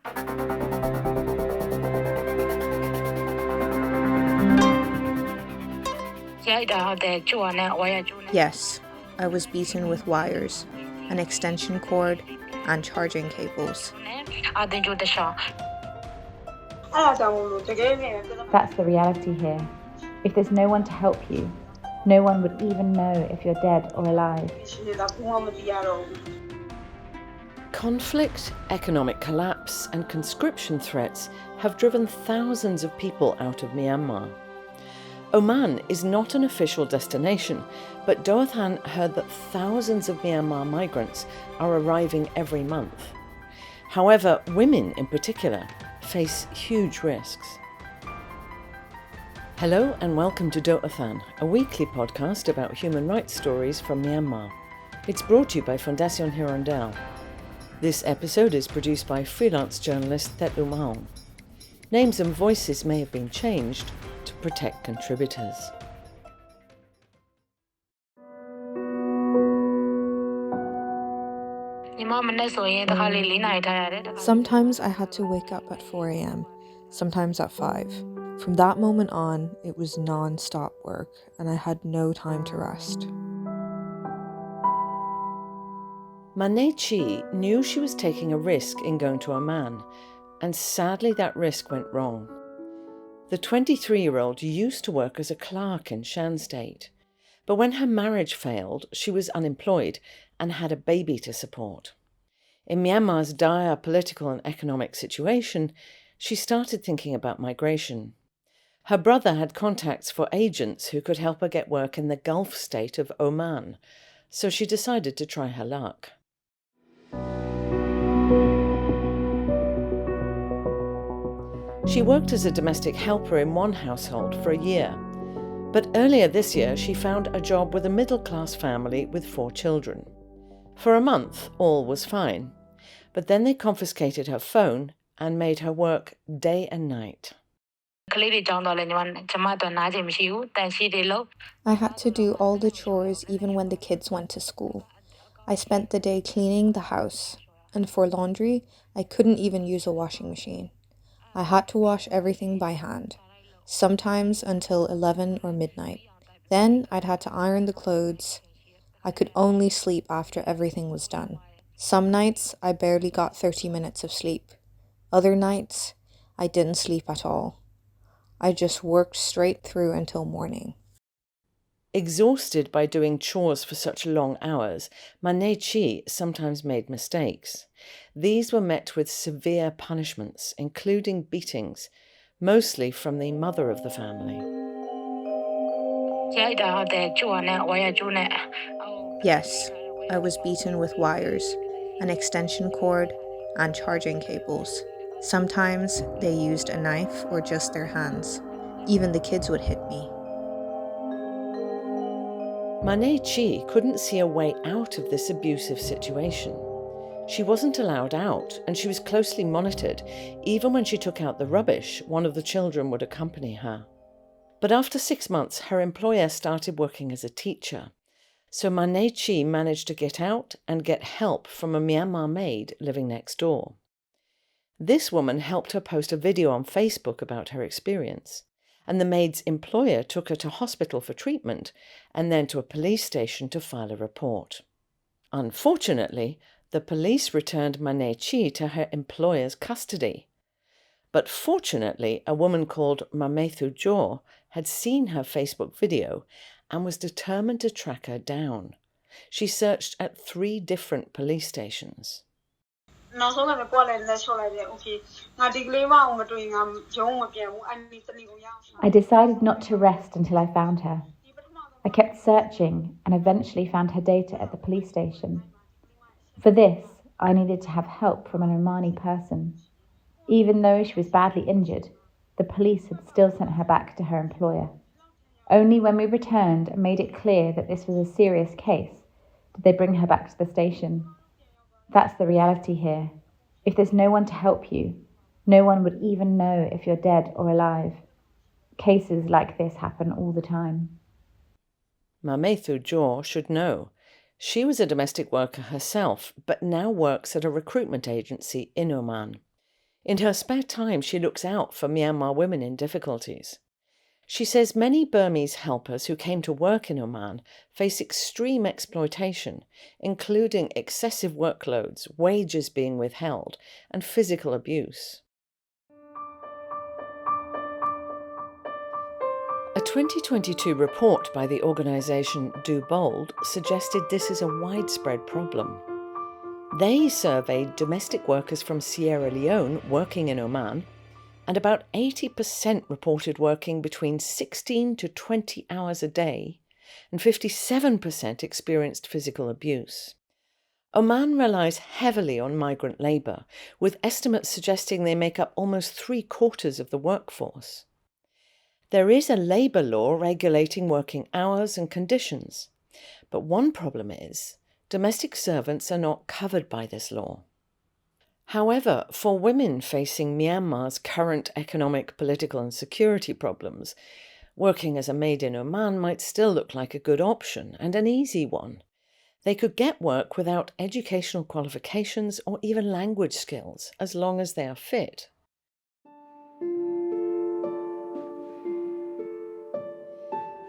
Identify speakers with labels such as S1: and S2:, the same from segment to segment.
S1: Yes, I was beaten with wires, an extension cord, and charging cables.
S2: That's the reality here. If there's no one to help you, no one would even know if you're dead or alive.
S3: Conflict, economic collapse, and conscription threats have driven thousands of people out of Myanmar. Oman is not an official destination, but Thet Oo Maung heard that thousands of Myanmar migrants are arriving every month. However, women in particular face huge risks. Hello and welcome to Thet Oo Maung, a weekly podcast about human rights stories from Myanmar. It's brought to you by Fondation Hirondelle. This episode is produced by freelance journalist Thet Oo Maung. Names and voices may have been changed to protect contributors.
S1: Sometimes I had to wake up at 4 a.m., sometimes at 5. From that moment on, it was non-stop work, and I had no time to rest.
S3: Mane Chi knew she was taking a risk in going to Oman, and sadly that risk went wrong. The 23-year-old used to work as a clerk in Shan State, but when her marriage failed, she was unemployed and had a baby to support. In Myanmar's dire political and economic situation, she started thinking about migration. Her brother had contacts for agents who could help her get work in the Gulf state of Oman, so she decided to try her luck. She worked as a domestic helper in one household for a year, but earlier this year she found a job with a middle-class family with 4 children. For a month, all was fine, but then they confiscated her phone and made her work day and night.
S1: I had to do all the chores even when the kids went to school. I spent the day cleaning the house, and for laundry, I couldn't even use a washing machine. I had to wash everything by hand, sometimes until 11 or midnight. Then I'd had to iron the clothes. I could only sleep after everything was done. Some nights I barely got 30 minutes of sleep. Other nights I didn't sleep at all. I just worked straight through until morning.
S3: Exhausted by doing chores for such long hours, Mane Chi sometimes made mistakes. These were met with severe punishments, including beatings, mostly from the mother of the family.
S1: Yes, I was beaten with wires, an extension cord, and charging cables. Sometimes they used a knife or just their hands. Even the kids would hit me.
S3: Mane Chi couldn't see a way out of this abusive situation. She wasn't allowed out, and she was closely monitored. Even when she took out the rubbish, one of the children would accompany her. But after 6 months, her employer started working as a teacher. So Mane Chi managed to get out and get help from a Myanmar maid living next door. This woman helped her post a video on Facebook about her experience, and the maid's employer took her to hospital for treatment and then to a police station to file a report. Unfortunately, the police returned Mane Chi to her employer's custody. But fortunately, a woman called Mamethu Jo had seen her Facebook video and was determined to track her down. She searched at 3 different police stations.
S2: I decided not to rest until I found her. I kept searching and eventually found her data at the police station. For this, I needed to have help from an Omani person. Even though she was badly injured, the police had still sent her back to her employer. Only when we returned and made it clear that this was a serious case did they bring her back to the station. That's the reality here. If there's no one to help you, no one would even know if you're dead or alive. Cases like this happen all the time.
S3: Mamethu Jo should know. She was a domestic worker herself, but now works at a recruitment agency in Oman. In her spare time, she looks out for Myanmar women in difficulties. She says many Burmese helpers who came to work in Oman face extreme exploitation, including excessive workloads, wages being withheld, and physical abuse. A 2022 report by the organisation Do Bold suggested this is a widespread problem. They surveyed domestic workers from Sierra Leone working in Oman, and about 80% reported working between 16 to 20 hours a day, and 57% experienced physical abuse. Oman relies heavily on migrant labour, with estimates suggesting they make up almost 3/4 of the workforce. There is a labour law regulating working hours and conditions, but one problem is domestic servants are not covered by this law. However, for women facing Myanmar's current economic, political and security problems, working as a maid in Oman might still look like a good option and an easy one. They could get work without educational qualifications or even language skills, as long as they are fit.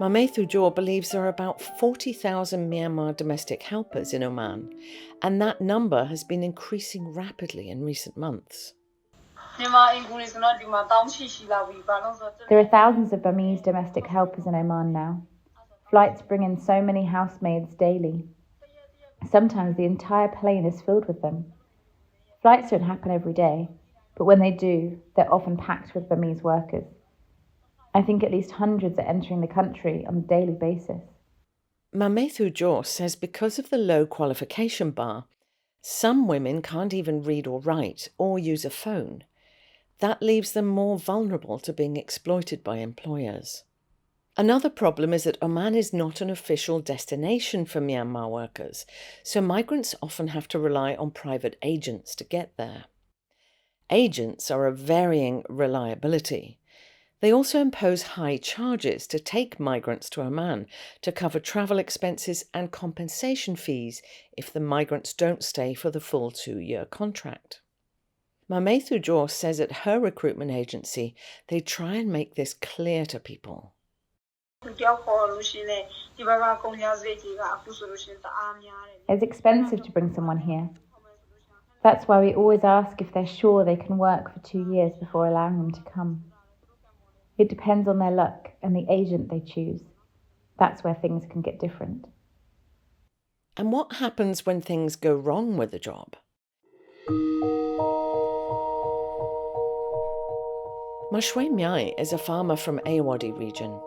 S3: Thet Oo believes there are about 40,000 Myanmar domestic helpers in Oman, and that number has been increasing rapidly in recent months.
S2: There are thousands of Burmese domestic helpers in Oman now. Flights bring in so many housemaids daily. Sometimes the entire plane is filled with them. Flights don't happen every day, but when they do, they're often packed with Burmese workers. I think at least hundreds are entering the country on a daily basis.
S3: Thet Oo says because of the low qualification bar, some women can't even read or write or use a phone. That leaves them more vulnerable to being exploited by employers. Another problem is that Oman is not an official destination for Myanmar workers, so migrants often have to rely on private agents to get there. Agents are of varying reliability. They also impose high charges to take migrants to Oman to cover travel expenses and compensation fees if the migrants don't stay for the full 2-year contract. Thet Oo says at her recruitment agency, they try and make this clear to people.
S2: It's expensive to bring someone here. That's why we always ask if they're sure they can work for 2 years before allowing them to come. It depends on their luck and the agent they choose. That's where things can get different.
S3: And what happens when things go wrong with a job? Shwe Myaing is a farmer from Ayeyarwady region,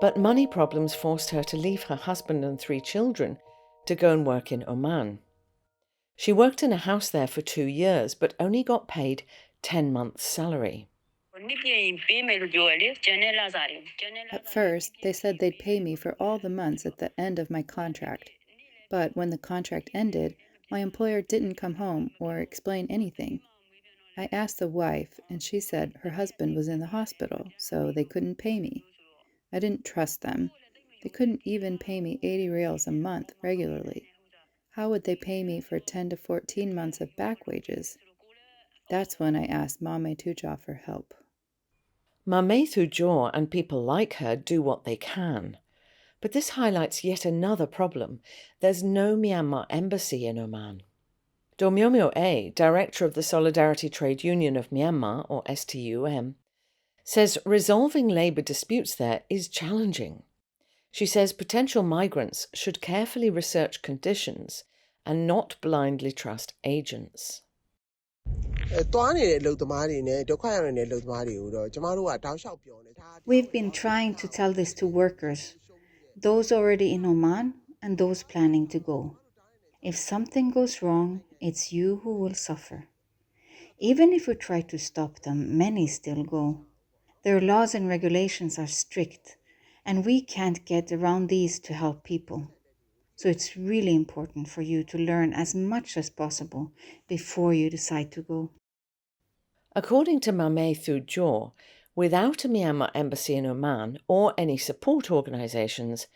S3: but money problems forced her to leave her husband and 3 children to go and work in Oman. She worked in a house there for 2 years, but only got paid 10 months' salary.
S1: At first, they said they'd pay me for all the months at the end of my contract. But when the contract ended, my employer didn't come home or explain anything. I asked the wife, and she said her husband was in the hospital, so they couldn't pay me. I didn't trust them. They couldn't even pay me 80 reals a month regularly. How would they pay me for 10 to 14 months of back wages? That's when I asked Thet Oo for help.
S3: Thet Oo and people like her do what they can. But this highlights yet another problem. There's no Myanmar embassy in Oman. Myo, director of the Solidarity Trade Union of Myanmar, or STUM, says resolving labour disputes there is challenging. She says potential migrants should carefully research conditions and not blindly trust agents.
S4: We've been trying to tell this to workers, those already in Oman and those planning to go. If something goes wrong, it's you who will suffer. Even if we try to stop them, many still go. Their laws and regulations are strict, and we can't get around these to help people. So it's really important for you to learn as much as possible before you decide to go.
S3: According to Thet Oo, without a Myanmar embassy in Oman or any support organisations,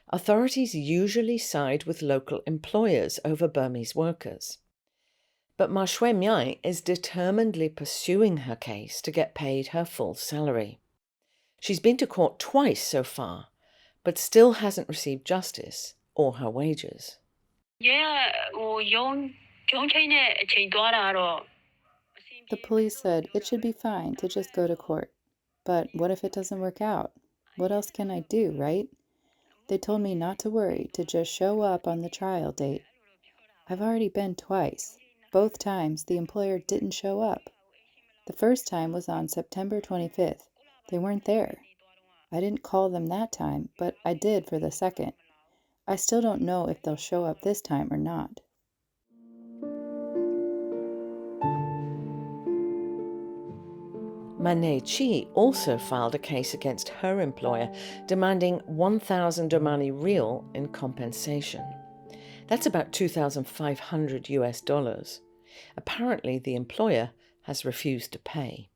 S3: authorities usually side with local employers over Burmese workers. But Ma Shwe Myaing is determinedly pursuing her case to get paid her full salary. She's been to court twice so far, but still hasn't received justice or her wages.
S5: The police said it should be fine to just go to court. But what if it doesn't work out? What else can I do, right? They told me not to worry, to just show up on the trial date. I've already been twice. Both times the employer didn't show up. The first time was on September 25th. They weren't there. I didn't call them that time, but I did for the second. I still don't know if they'll show up this time or not.
S3: Mane Chi also filed a case against her employer, demanding 1,000 Omani rial in compensation. That's about $2,500. Apparently, the employer has refused to pay.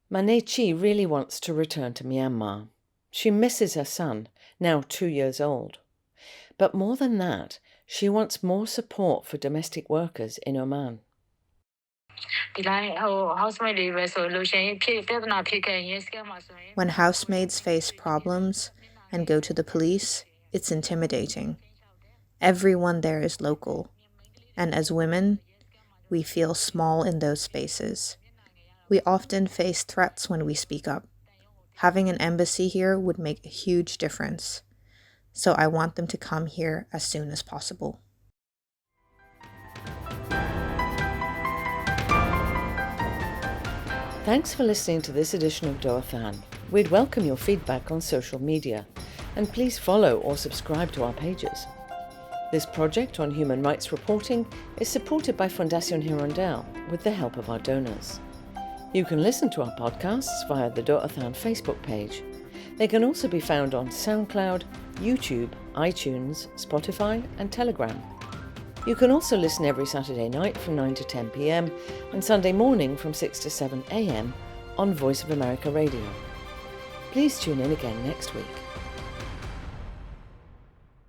S3: Mane Chi really wants to return to Myanmar. She misses her son, now 2 years old. But more than that, she wants more support for domestic workers in Oman.
S1: When housemaids face problems and go to the police, it's intimidating. Everyone there is local, and as women, we feel small in those spaces. We often face threats when we speak up. Having an embassy here would make a huge difference, so I want them to come here as soon as possible.
S3: Thanks for listening to this edition of Doathan. We'd welcome your feedback on social media, and please follow or subscribe to our pages. This project on human rights reporting is supported by Fondation Hirondelle with the help of our donors. You can listen to our podcasts via the Doathan Facebook page. They can also be found on SoundCloud, YouTube, iTunes, Spotify and Telegram. You can also listen every Saturday night from 9 to 10 p.m. and Sunday morning from 6 to 7 a.m. on Voice of America Radio. Please tune in again next week.